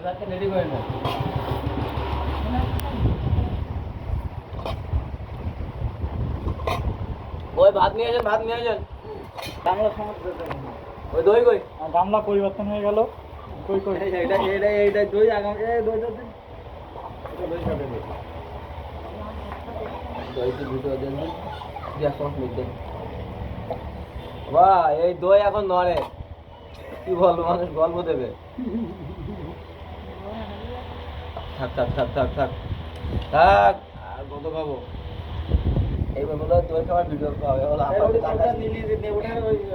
ready করে না ওই ভাত নিয়ে আসেন বাংলা সমাজ ওই দই কই গামলা পরিবর্তন হয়ে গেল কই কই এইটা দই আগাম দইটা দিন দই কি দুটো দেন দিয়া সস মিট দেন বাহ এই দই এখন নড়ে কি বলবো মানুষ গল্প দেবে থাক থাক থাক থাক থাক থাক আর কত খাবো এইবার বলো দই খাবার ভিডিও পাবে বলো আপনাদের টাকা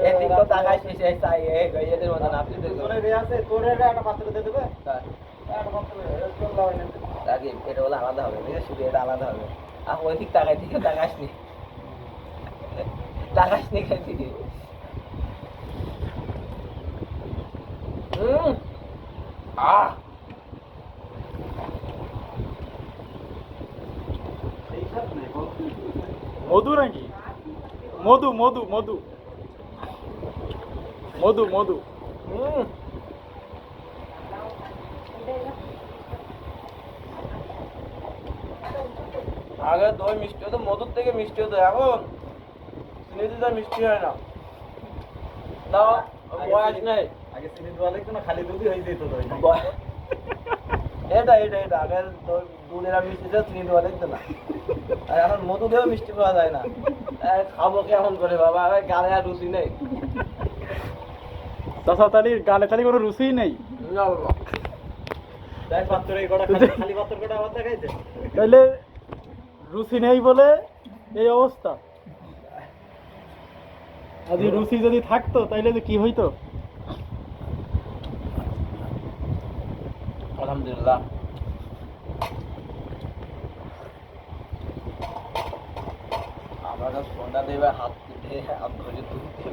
এদিক তো টাকা শেষে চাই এই এদের মতন আপনি আছে তোরে একটা পাত্র দিয়ে দেবে আগে এটা বলে আলাদা হবে ঠিক আছে শুধু এটা আলাদা হবে আর ওই দিক টাকায় থেকে টাকাসনি টাকাসনি খাই থেকে আহ মধু নাকি মধু মধু মধু মধু মধু আগে দই মিষ্টি হতো মধুর থেকে মিষ্টি হতো এখন চিনি দিতে মিষ্টি হয় না দাও বয়স নেই আগে চিনি দেওয়া লাগতো না খালি দুধই হয়ে যেত তো এটা আগে দুধ এরা মিষ্টি ছিল চিনি দেওয়া লাগতো না আর এখন মধু দিয়েও মিষ্টি পাওয়া যায় না খাবো কেমন করে বাবা গালে আর রুচি নেই চাষা তালির গালে তালি কোনো রুচিই নেই না বাবা তাইলে রুচি নেই বলে এই অবস্থা আজ রুচি যদি থাকতো তাইলে যে কি হইতো আলহামদুলিল্লাহ আমার কাছে ফোনটা দেবে হাত ধরে তুলতে